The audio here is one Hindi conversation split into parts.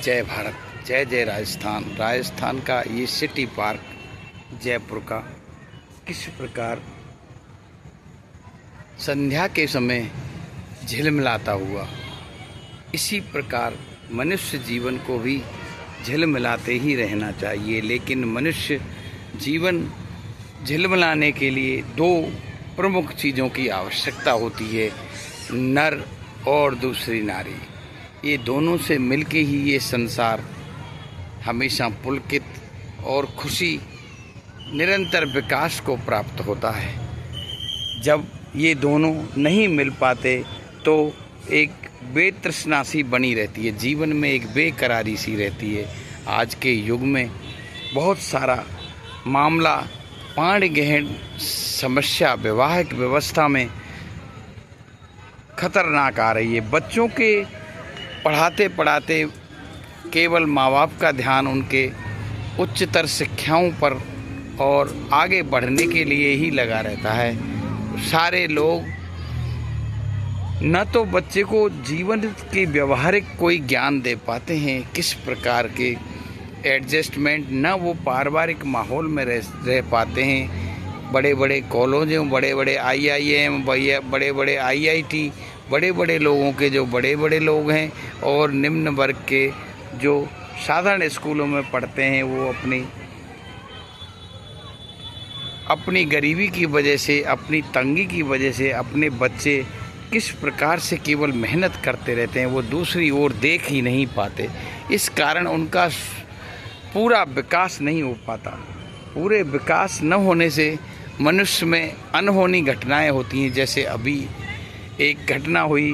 जय भारत, जय जय राजस्थान। राजस्थान का ये सिटी पार्क जयपुर का किस प्रकार संध्या के समय झिलमिलाता हुआ, इसी प्रकार मनुष्य जीवन को भी झिलमिलाते ही रहना चाहिए। लेकिन मनुष्य जीवन झिलमिलाने के लिए दो प्रमुख चीज़ों की आवश्यकता होती है, नर और दूसरी नारी। ये दोनों से मिलके ही ये संसार हमेशा पुलकित और खुशी निरंतर विकास को प्राप्त होता है। जब ये दोनों नहीं मिल पाते तो एक बेतृष्णा सी बनी रहती है, जीवन में एक बेकरारी सी रहती है। आज के युग में बहुत सारा मामला पाण गहन समस्या वैवाहिक व्यवस्था में खतरनाक आ रही है। बच्चों के पढ़ाते पढ़ाते केवल माँ बाप का ध्यान उनके उच्चतर शिक्षाओं पर और आगे बढ़ने के लिए ही लगा रहता है। सारे लोग न तो बच्चे को जीवन के व्यवहारिक कोई ज्ञान दे पाते हैं, किस प्रकार के एडजस्टमेंट, न वो पारिवारिक माहौल में रह पाते हैं। बड़े बड़े कॉलेजों, बड़े बड़े IIM, बड़े बड़े IIT, बड़े बड़े लोगों के जो बड़े बड़े लोग हैं और निम्न वर्ग के जो साधारण स्कूलों में पढ़ते हैं, वो अपनी गरीबी की वजह से, अपनी तंगी की वजह से अपने बच्चे किस प्रकार से केवल मेहनत करते रहते हैं, वो दूसरी ओर देख ही नहीं पाते। इस कारण उनका पूरा विकास नहीं हो पाता। पूरे विकास न होने से मनुष्य में अनहोनी घटनाएं होती हैं। जैसे अभी एक घटना हुई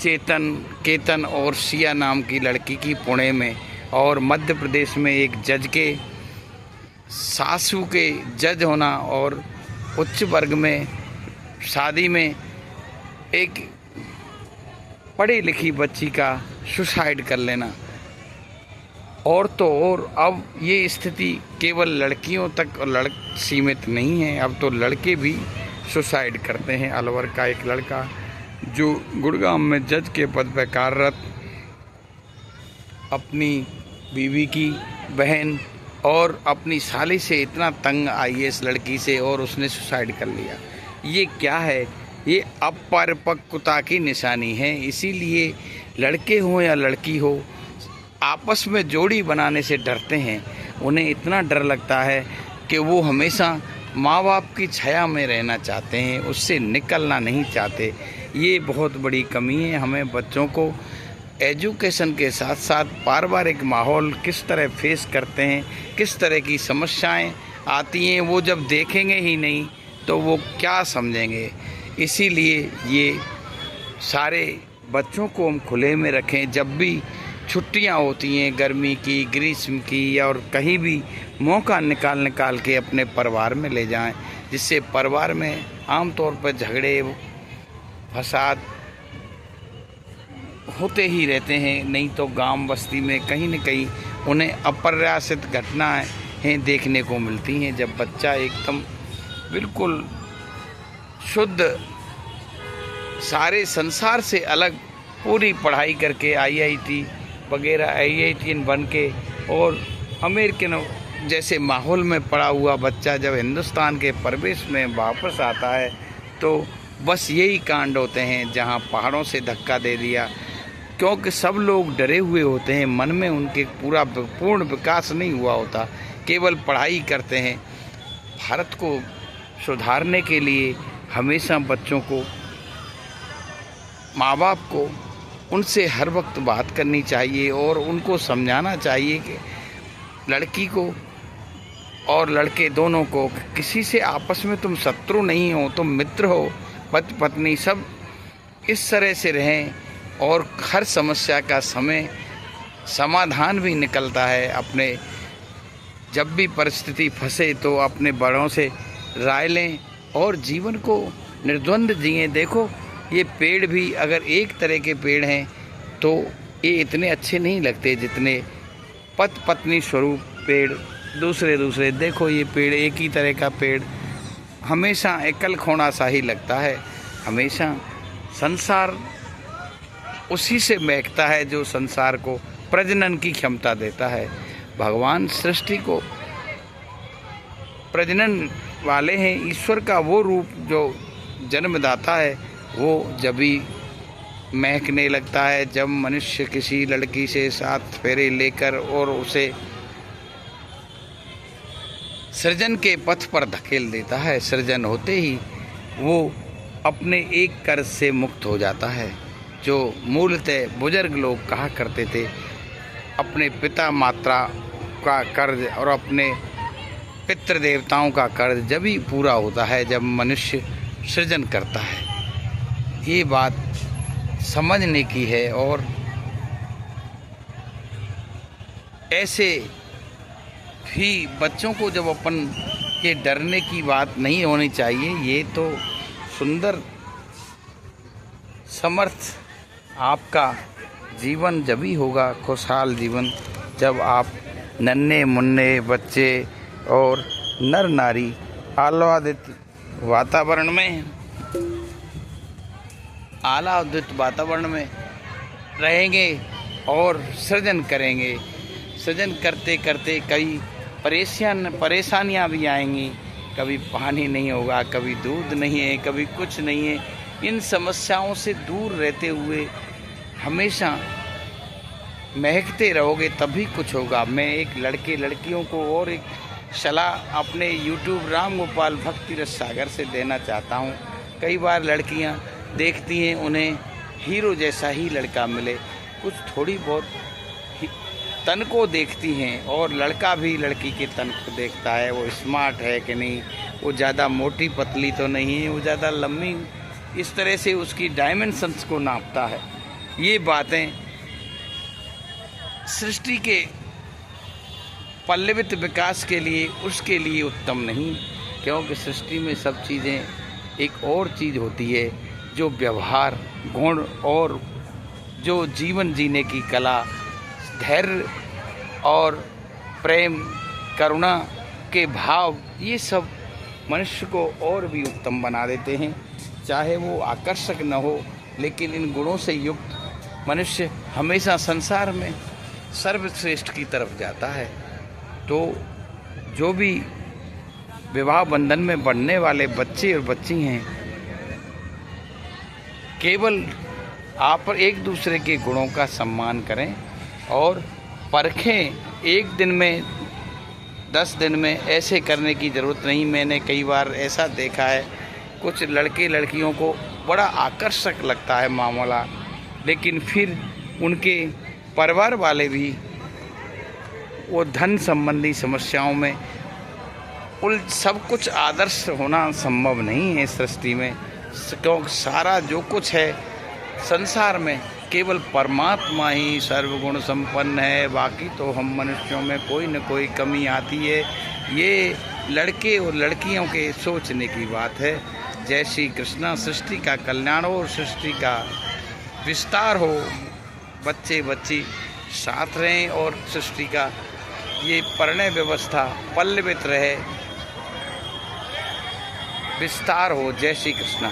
केतन और सिया नाम की लड़की की पुणे में, और मध्य प्रदेश में एक जज के सासू के जज होना और उच्च वर्ग में शादी में एक पढ़ी लिखी बच्ची का सुसाइड कर लेना। और तो और अब ये स्थिति केवल लड़कियों तक सीमित नहीं है, अब तो लड़के भी सुसाइड करते हैं। अलवर का एक लड़का जो गुड़गांव में जज के पद पर कार्यरत, अपनी बीवी की बहन और अपनी साली से इतना तंग आई है इस लड़की से, और उसने सुसाइड कर लिया। ये क्या है? ये अपरिपक्वता की निशानी है। इसीलिए लड़के हो या लड़की हो, आपस में जोड़ी बनाने से डरते हैं। उन्हें इतना डर लगता है कि वो हमेशा माँ बाप की छाया में रहना चाहते हैं, उससे निकलना नहीं चाहते। ये बहुत बड़ी कमी है। हमें बच्चों को एजुकेशन के साथ साथ पारिवारिक माहौल किस तरह फेस करते हैं, किस तरह की समस्याएं आती हैं, वो जब देखेंगे ही नहीं तो वो क्या समझेंगे। इसीलिए ये सारे बच्चों को हम खुले में रखें। जब भी छुट्टियां होती हैं, गर्मी की, ग्रीष्म की, और कहीं भी मौका निकाल के अपने परिवार में ले जाएं, जिससे परिवार में आमतौर पर झगड़े फसाद होते ही रहते हैं। नहीं तो गांव बस्ती में कहीं न कहीं उन्हें अप्रत्याशित घटनाएं देखने को मिलती हैं। जब बच्चा एकदम बिल्कुल शुद्ध सारे संसार से अलग पूरी पढ़ाई करके IIT वगैरह IITian बन के और अमेरिकन जैसे माहौल में पड़ा हुआ बच्चा जब हिंदुस्तान के परिवेश में वापस आता है तो बस यही कांड होते हैं, जहां पहाड़ों से धक्का दे दिया। क्योंकि सब लोग डरे हुए होते हैं, मन में उनके पूर्ण विकास नहीं हुआ होता, केवल पढ़ाई करते हैं। भारत को सुधारने के लिए हमेशा बच्चों को, माँ बाप को उनसे हर वक्त बात करनी चाहिए और उनको समझाना चाहिए कि लड़की को और लड़के दोनों को, किसी से आपस में तुम शत्रु नहीं हो, तुम मित्र हो, पति पत्नी सब इस तरह से रहें। और हर समस्या का समाधान भी निकलता है। अपने जब भी परिस्थिति फंसे तो अपने बड़ों से राय लें और जीवन को निर्द्वंद जिए। देखो, ये पेड़ भी अगर एक तरह के पेड़ हैं तो ये इतने अच्छे नहीं लगते जितने पति पत्नी स्वरूप पेड़ दूसरे। देखो, ये पेड़ एक ही तरह का पेड़ हमेशा एकल खोना सा ही लगता है। हमेशा संसार उसी से महकता है जो संसार को प्रजनन की क्षमता देता है। भगवान सृष्टि को प्रजनन वाले हैं। ईश्वर का वो रूप जो जन्मदाता है वो जब भी महकने लगता है, जब मनुष्य किसी लड़की से 7 फेरे लेकर और उसे सृजन के पथ पर धकेल देता है। सृजन होते ही वो अपने एक कर्ज से मुक्त हो जाता है, जो मूलतः बुजुर्ग लोग कहा करते थे, अपने पिता माता का कर्ज और अपने पितृ देवताओं का कर्ज जब ही पूरा होता है जब मनुष्य सृजन करता है। ये बात समझने की है और ऐसे भी बच्चों को जब अपन के डरने की बात नहीं होनी चाहिए। ये तो सुंदर समर्थ आपका जीवन जब ही होगा, खुशहाल जीवन, जब आप नन्हे मुन्ने बच्चे और नर नारी आह्लादित वातावरण में रहेंगे और सृजन करेंगे। सृजन करते करते कई परेशानियां भी आएंगी। कभी पानी नहीं होगा, कभी दूध नहीं है, कभी कुछ नहीं है। इन समस्याओं से दूर रहते हुए हमेशा महकते रहोगे तभी कुछ होगा। मैं एक लड़कियों को और एक सलाह अपने YouTube राम गोपाल भक्ति रस सागर से देना चाहता हूँ। कई बार लड़कियाँ देखती हैं उन्हें हीरो जैसा ही लड़का मिले, कुछ थोड़ी बहुत तन को देखती हैं और लड़का भी लड़की के तन को देखता है, वो स्मार्ट है कि नहीं, वो ज़्यादा मोटी पतली तो नहीं है, वो ज़्यादा लंबी, इस तरह से उसकी डायमेंशंस को नापता है। ये बातें सृष्टि के पल्लवित विकास के लिए उसके लिए उत्तम नहीं, क्योंकि सृष्टि में सब चीज़ें, एक और चीज़ होती है जो व्यवहार गुण और जो जीवन जीने की कला, धैर्य और प्रेम करुणा के भाव, ये सब मनुष्य को और भी उत्तम बना देते हैं। चाहे वो आकर्षक न हो, लेकिन इन गुणों से युक्त मनुष्य हमेशा संसार में सर्वश्रेष्ठ की तरफ जाता है। तो जो भी विवाह बंधन में बनने वाले बच्चे और बच्ची हैं, केवल आप एक दूसरे के गुणों का सम्मान करें और परखें। एक दिन में 10 दिन में ऐसे करने की ज़रूरत नहीं। मैंने कई बार ऐसा देखा है, कुछ लड़के लड़कियों को बड़ा आकर्षक लगता है मामला, लेकिन फिर उनके परिवार वाले भी वो धन संबंधी समस्याओं में सब कुछ आदर्श होना संभव नहीं है सृष्टि में, क्योंकि सारा जो कुछ है संसार में केवल परमात्मा ही सर्वगुण संपन्न है। बाकी तो हम मनुष्यों में कोई न कोई कमी आती है। ये लड़के और लड़कियों के सोचने की बात है। जय श्री कृष्णा। सृष्टि का कल्याण हो, सृष्टि का विस्तार हो, बच्चे बच्ची साथ रहें और सृष्टि का ये परिणय व्यवस्था पल्लवित रहे, विस्तार हो। जय श्री कृष्णा।